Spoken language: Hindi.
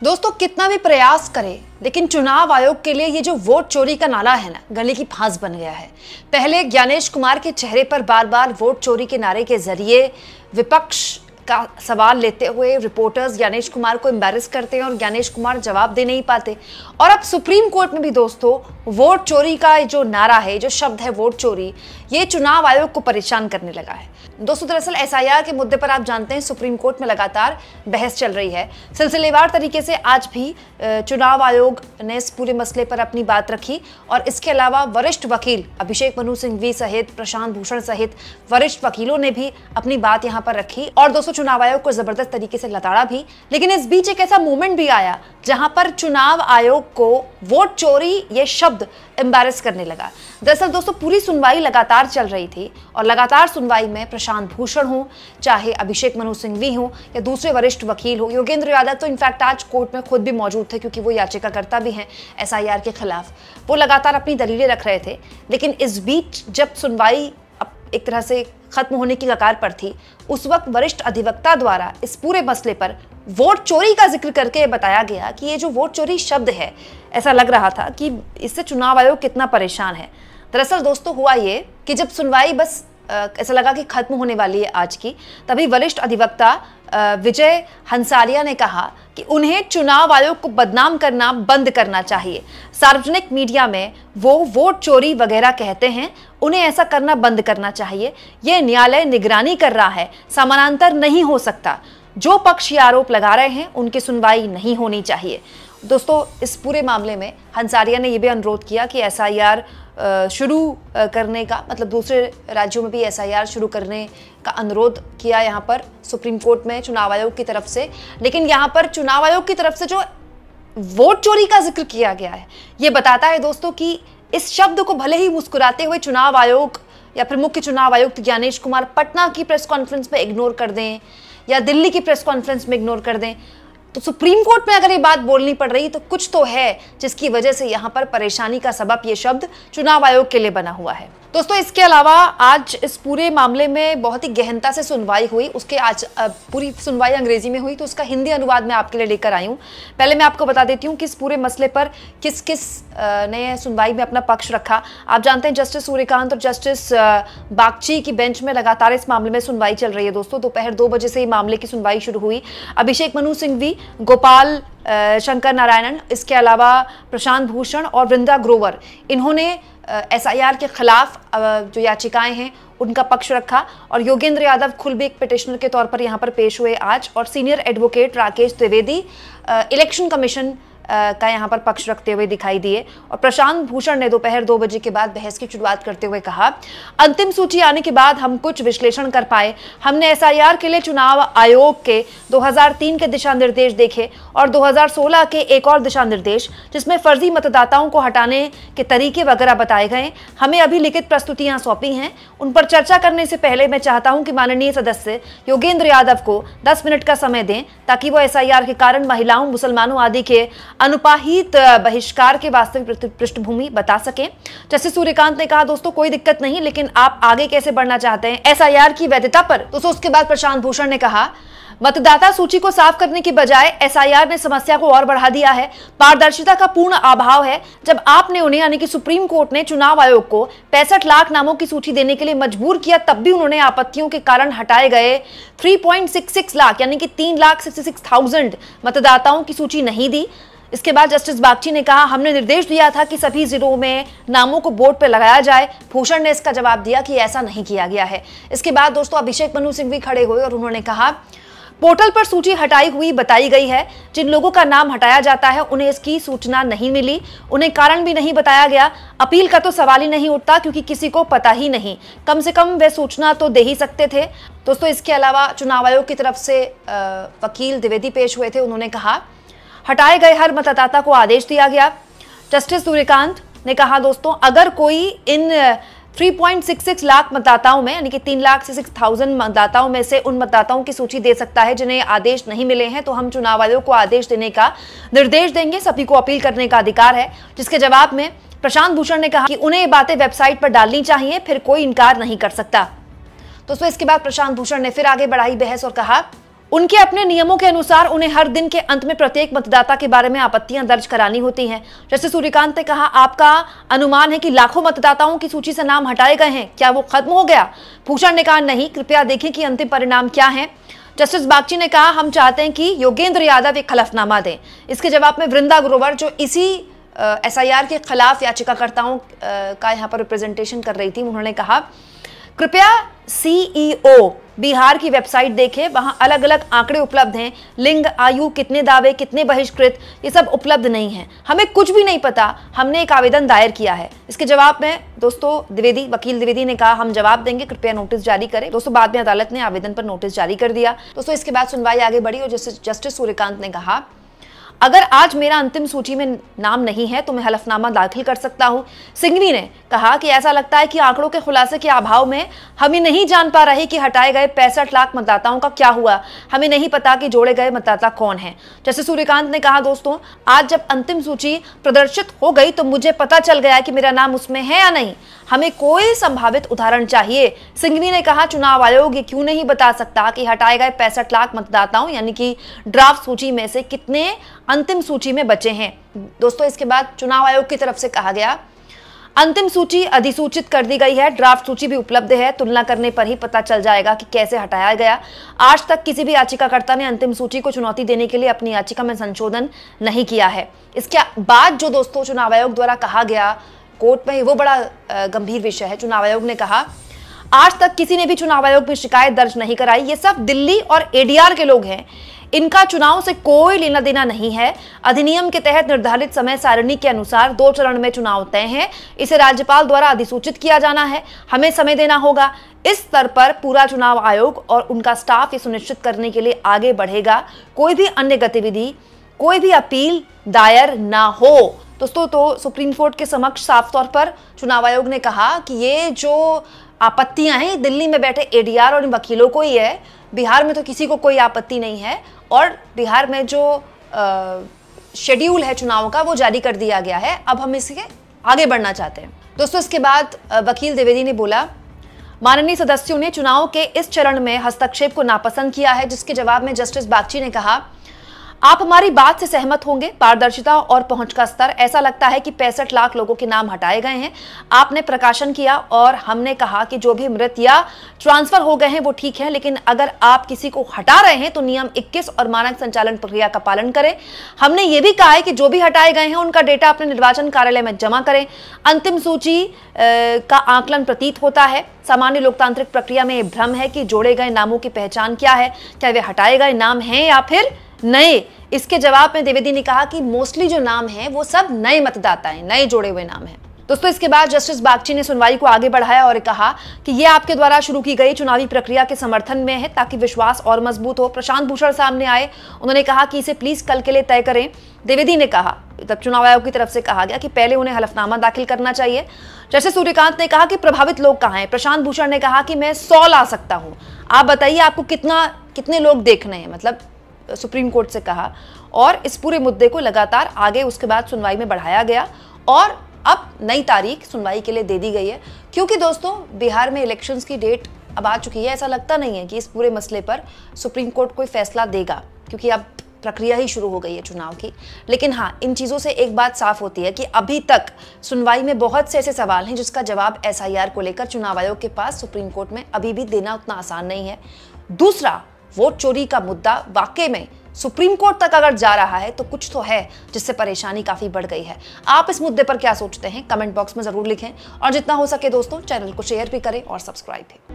दोस्तों कितना भी प्रयास करें लेकिन चुनाव आयोग के लिए ये जो वोट चोरी का नारा है ना, गले की फांस बन गया है। पहले ज्ञानेश कुमार के चेहरे पर बार बार वोट चोरी के नारे के जरिए विपक्ष का सवाल लेते हुए रिपोर्टर्स ज्ञानेश कुमार को एम्बैरेस करते हैं और ज्ञानेश कुमार जवाब दे नहीं पाते। और अब सुप्रीम कोर्ट में भी दोस्तों वोट चोरी का जो नारा है, जो शब्द है वोट चोरी, ये चुनाव आयोग को परेशान करने लगा है। दोस्तों दरअसल एसआईआर के मुद्दे पर आप जानते हैं सुप्रीम कोर्ट में लगातार बहस चल रही है। सिलसिलेवार तरीके से आज भी चुनाव आयोग ने इस पूरे मसले पर अपनी बात रखी और इसके अलावा वरिष्ठ वकील अभिषेक मनु सिंघवी सहित प्रशांत भूषण सहित वरिष्ठ वकीलों ने भी अपनी बात यहाँ पर रखी और दोस्तों चुनाव आयोग को जबरदस्त तरीके से लताड़ा भी। लेकिन इस बीच एक ऐसा मूवमेंट भी आया जहां पर चुनाव आयोग को वोट चोरी ये शब्द एम्बैरेस करने लगा। दरअसल दोस्तों पूरी सुनवाई लगातार चल रही थी और लगातार सुनवाई में प्रशांत भूषण हो, चाहे अभिषेक मनु सिंघवी हो या दूसरे वरिष्ठ वकील हो, योगेंद्र यादव तो इनफैक्ट आज कोर्ट में खुद भी मौजूद थे क्योंकि वो याचिकाकर्ता भी हैं एसआईआर के खिलाफ। वो लगातार अपनी दलीलें रख रहे थे। लेकिन इस बीच जब सुनवाई एक तरह से खत्म होने की कगार पर थी, उस वक्त वरिष्ठ अधिवक्ता द्वारा इस पूरे मसले पर वोट चोरी का जिक्र करके बताया गया कि ये जो वोट चोरी शब्द है, ऐसा लग रहा था कि इससे चुनाव आयोग कितना परेशान है। दरअसल दोस्तों हुआ ये कि जब सुनवाई बस ऐसा लगा कि खत्म होने वाली है आज की, तभी वरिष्ठ अधिवक्ता विजय हंसारिया ने कहा कि उन्हें चुनाव आयोग को बदनाम करना बंद करना चाहिए। सार्वजनिक मीडिया में वो वोट चोरी वगैरह कहते हैं, उन्हें ऐसा करना बंद करना चाहिए। ये न्यायालय निगरानी कर रहा है, समानांतर नहीं हो सकता। जो पक्ष ये आरोप लगा रहे हैं उनकी सुनवाई नहीं होनी चाहिए। दोस्तों इस पूरे मामले में हंसारिया ने यह भी अनुरोध किया कि एसआईआर शुरू करने का, मतलब दूसरे राज्यों में भी एसआईआर शुरू करने का अनुरोध किया यहाँ पर सुप्रीम कोर्ट में चुनाव आयोग की तरफ से। लेकिन यहाँ पर चुनाव आयोग की तरफ से जो वोट चोरी का जिक्र किया गया है, ये बताता है दोस्तों कि इस शब्द को भले ही मुस्कुराते हुए चुनाव आयोग या फिर मुख्य चुनाव आयुक्त ज्ञानेश कुमार पटना की प्रेस कॉन्फ्रेंस में इग्नोर कर दें या दिल्ली की प्रेस कॉन्फ्रेंस में इग्नोर कर दें, तो सुप्रीम कोर्ट में अगर ये बात बोलनी पड़ रही तो कुछ तो है जिसकी वजह से यहाँ पर परेशानी का सबब ये शब्द चुनाव आयोग के लिए बना हुआ है। दोस्तों इसके अलावा आज इस पूरे मामले में बहुत ही गहनता से सुनवाई हुई। उसके आज पूरी सुनवाई अंग्रेजी में हुई तो उसका हिंदी अनुवाद मैं आपके लिए लेकर आई हूँ। पहले मैं आपको बता देती हूँ कि इस पूरे मसले पर किस किस ने सुनवाई में अपना पक्ष रखा। आप जानते हैं जस्टिस सूर्यकांत और जस्टिस बागची की बेंच में लगातार इस मामले में सुनवाई चल रही है। दोस्तों दोपहर 2 बजे से मामले की सुनवाई शुरू हुई। अभिषेक मनु सिंघवी, गोपाल शंकर नारायणन, इसके अलावा प्रशांत भूषण और वृंदा ग्रोवर, इन्होंने एसआईआर के खिलाफ जो याचिकाएं हैं उनका पक्ष रखा और योगेंद्र यादव खुद भी एक पिटिशनर के तौर पर यहाँ पर पेश हुए आज। और senior advocate Rakesh Dwivedi election commission का यहाँ पर पक्ष रखते हुए दिखाई दिए। और प्रशांत भूषण ने दोपहर 2 बजे के बाद बहस की शुरुआत करते हुए कहा, अंतिम सूची आने के बाद हम कुछ विश्लेषण कर पाए। हमने एसआईआर के लिए चुनाव आयोग के 2003 के दिशा निर्देश देखे और 2016 के एक और दिशा निर्देश जिसमें फर्जी मतदाताओं को हटाने के तरीके वगैरह बताए गए। हमें अभी लिखित प्रस्तुतियां सौंपी हैं, उन पर चर्चा करने से पहले मैं चाहता हूं कि माननीय सदस्य योगेंद्र यादव को 10 मिनट का समय दें ताकि वो एसआईआर के कारण महिलाओं, मुसलमानों आदि के अनुपाहित बहिष्कार के वास्तविक पृष्ठभूमि बता सकें। जस्टिस सूर्यकांत ने कहा, दोस्तों कोई दिक्कत नहीं, लेकिन आप आगे कैसे बढ़ना चाहते हैं एसआईआर की वैधता पर। दोस्तों उसके बाद प्रशांत भूषण ने कहा, मतदाता सूची को साफ करने की बजाय एसआईआर ने समस्या को और बढ़ा दिया है। पारदर्शिता का पूर्ण अभाव है। जब आपने उन्हें यानी कि सुप्रीम कोर्ट ने चुनाव आयोग को 65 लाख नामों की सूची देने के लिए मजबूर किया, तब भी उन्होंने आपत्तियों के कारण हटाए गए 3.66 लाख यानी कि 3,66,000 मतदाताओं की सूची नहीं दी। इसके बाद जस्टिस बागची ने कहा, हमने निर्देश दिया था कि सभी जिलों में नामों को बोर्ड पर लगाया जाए। भूषण ने इसका जवाब दिया कि ऐसा नहीं किया गया है। इसके बाद दोस्तों अभिषेक मनु सिंघवी खड़े हुए और उन्होंने कहा, पोर्टल पर सूची हटाई हुई बताई गई है। जिन लोगों का नाम हटाया जाता है उन्हें इसकी सूचना नहीं मिली, उन्हें कारण भी नहीं बताया गया। अपील का तो सवाल ही नहीं उठता क्योंकि किसी को पता ही नहीं। कम से कम वे सूचना तो दे ही सकते थे। दोस्तों इसके अलावा चुनाव आयोग की तरफ से वकील द्विवेदी पेश हुए थे। उन्होंने कहा, हटाए गए हर मतदाता को आदेश दिया गया। जस्टिस सूर्यकांत ने कहा, दोस्तों अगर कोई इन 3.66 लाख मतदाताओं में यानी कि 3,66,000 मतदाताओं में से उन मतदाताओं की सूची दे सकता है जिन्हें आदेश नहीं मिले हैं, तो हम चुनाव आयोग को आदेश देने का निर्देश देंगे। सभी को अपील करने का अधिकार है। जिसके जवाब में प्रशांत भूषण ने कहा कि उन्हें ये बातें वेबसाइट पर डालनी चाहिए, फिर कोई इनकार नहीं कर सकता। दोस्तों इसके बाद प्रशांत भूषण ने फिर आगे बढ़ाई बहस और कहा, उनके अपने नियमों के अनुसार उन्हें हर दिन के अंत में प्रत्येक मतदाता के बारे में आपत्तियां दर्ज करानी होती हैं। जस्टिस सूर्यकांत ने कहा, आपका अनुमान है कि लाखों मतदाताओं की सूची से नाम हटाए गए हैं, क्या वो खत्म हो गया? भूषण ने कहा, नहीं, कृपया देखें कि अंतिम परिणाम क्या है। जस्टिस बागची ने कहा, हम चाहते हैं कि योगेंद्र यादव एक हलफनामा दें। इसके जवाब में वृंदा ग्रोवर, जो इसी SIR के खिलाफ याचिकाकर्ताओं का यहाँ पर रिप्रेजेंटेशन कर रही थी, उन्होंने कहा, कृपया CEO बिहार की वेबसाइट देखें, वहां अलग अलग आंकड़े उपलब्ध हैं। लिंग, आयु, कितने दावे, कितने बहिष्कृत, ये सब उपलब्ध नहीं है। हमें कुछ भी नहीं पता, हमने एक आवेदन दायर किया है। इसके जवाब में दोस्तों वकील द्विवेदी ने कहा, हम जवाब देंगे, कृपया नोटिस जारी करें। दोस्तों बाद में अदालत ने आवेदन पर नोटिस जारी कर दिया। दोस्तों इसके बाद सुनवाई आगे बढ़ी और जस्टिस सूर्यकांत ने कहा, अगर आज मेरा अंतिम सूची में नाम नहीं है तो मैं हलफनामा दाखिल कर सकता हूं। सिंघवी ने कहा कि ऐसा लगता है कि आंकड़ों के खुलासे के अभाव में हम ये नहीं जान पा रहे कि हटाए गए 65 लाख मतदाताओं का क्या हुआ। हमें नहीं पता कि जोड़े गए मतदाता कौन हैं। जैसे सूर्यकांत ने कहा, दोस्तों आज जब अंतिम सूची प्रदर्शित हो गई तो मुझे पता चल गया कि मेरा नाम उसमें है या नहीं। हमें कोई संभावित उदाहरण चाहिए। सिंघवी ने कहा, चुनाव आयोग ये क्यों नहीं बता सकता कि हटाए गए 65 लाख मतदाताओं यानी कि ड्राफ्ट सूची में से कितने अंतिम सूची में बचे हैं। दोस्तों इसके बाद चुनाव आयोग की तरफ से कहा गया, अंतिम सूची अधिसूचित कर दी गई है, ड्राफ्ट सूची भी उपलब्ध है, तुलना करने पर ही पता चल जाएगा कि कैसे हटाया गया। आज तक किसी भी याचिकाकर्ता ने अंतिम सूची को चुनौती देने के लिए अपनी याचिका में संशोधन नहीं किया है। इसके बाद जो दोस्तों चुनाव आयोग द्वारा कहा गया कोर्ट में, वो बड़ा गंभीर विषय है। चुनाव आयोग ने कहा, आज तक किसी ने भी चुनाव आयोग में शिकायत दर्ज नहीं कराई। ये सब दिल्ली और ADR के लोग हैं, इनका चुनाव से कोई लेना देना नहीं है। अधिनियम के तहत निर्धारित समय सारणी के अनुसार 2 चरण में चुनाव तय है। इसे राज्यपाल द्वारा अधिसूचित किया जाना है, हमें समय देना होगा। इस स्तर पर पूरा चुनाव आयोग और उनका स्टाफ ये सुनिश्चित करने के लिए आगे बढ़ेगा कोई भी अन्य गतिविधि, कोई भी अपील दायर ना हो। दोस्तों तो सुप्रीम कोर्ट के समक्ष साफ तौर पर चुनाव आयोग ने कहा कि ये जो आपत्तियां हैं दिल्ली में बैठे ADR और इन वकीलों को ही है, बिहार में तो किसी को कोई आपत्ति नहीं है। और बिहार में जो शेड्यूल है चुनाव का वो जारी कर दिया गया है, अब हम इसके आगे बढ़ना चाहते हैं। दोस्तों इसके बाद वकील द्विवेदी ने बोला, माननीय सदस्यों ने चुनाव के इस चरण में हस्तक्षेप को नापसंद किया है, जिसके जवाब में जस्टिस बागची ने कहा, आप हमारी बात से सहमत होंगे। पारदर्शिता और पहुंच का स्तर, ऐसा लगता है कि 65 लाख लोगों के नाम हटाए गए हैं। आपने प्रकाशन किया और हमने कहा कि जो भी मृत या ट्रांसफर हो गए हैं वो ठीक है, लेकिन अगर आप किसी को हटा रहे हैं तो नियम 21 और मानक संचालन प्रक्रिया का पालन करें। हमने ये भी कहा है कि जो भी हटाए गए हैं उनका डेटा अपने निर्वाचन कार्यालय में जमा करें। अंतिम सूची का आकलन प्रतीत होता है। सामान्य लोकतांत्रिक प्रक्रिया में भ्रम है कि जोड़े गए नामों की पहचान क्या है, क्या वे हटाए गए नाम हैं या फिर नए। इसके जवाब में द्विवेदी ने कहा कि मोस्टली जो नाम है वो सब नए मतदाता हैं, नए जोड़े हुए नाम हैं। दोस्तों इसके बाद जस्टिस बागची ने सुनवाई को आगे बढ़ाया और कहा कि यह आपके द्वारा शुरू की गई चुनावी प्रक्रिया के समर्थन में है ताकि विश्वास और मजबूत हो। प्रशांत भूषण सामने आए, उन्होंने कहा कि इसे प्लीज कल के लिए तय करें। द्विवेदी ने कहा, तब चुनाव आयोग की तरफ से कहा गया कि पहले उन्हें हलफनामा दाखिल करना चाहिए। जस्टिस सूर्यकांत ने कहा कि प्रभावित लोग कहाँ हैं। प्रशांत भूषण ने कहा कि मैं 100 ला सकता हूँ, आप बताइए आपको कितने लोग देखने हैं, मतलब सुप्रीम कोर्ट से कहा। और इस पूरे मुद्दे को लगातार आगे उसके बाद सुनवाई में बढ़ाया गया और अब नई तारीख सुनवाई के लिए दे दी गई है, क्योंकि दोस्तों बिहार में इलेक्शंस की डेट अब आ चुकी है। ऐसा लगता नहीं है कि इस पूरे मसले पर सुप्रीम कोर्ट कोई फैसला देगा, क्योंकि अब प्रक्रिया ही शुरू हो गई है चुनाव की। लेकिन हाँ, इन चीज़ों से एक बात साफ होती है कि अभी तक सुनवाई में बहुत से ऐसे सवाल हैं जिसका जवाब SIR को लेकर चुनाव आयोग के पास सुप्रीम कोर्ट में अभी भी देना उतना आसान नहीं है। दूसरा, वोट चोरी का मुद्दा वाकई में सुप्रीम कोर्ट तक अगर जा रहा है तो कुछ तो है जिससे परेशानी काफी बढ़ गई है। आप इस मुद्दे पर क्या सोचते हैं, कमेंट बॉक्स में जरूर लिखें और जितना हो सके दोस्तों चैनल को शेयर भी करें और सब्सक्राइब भी।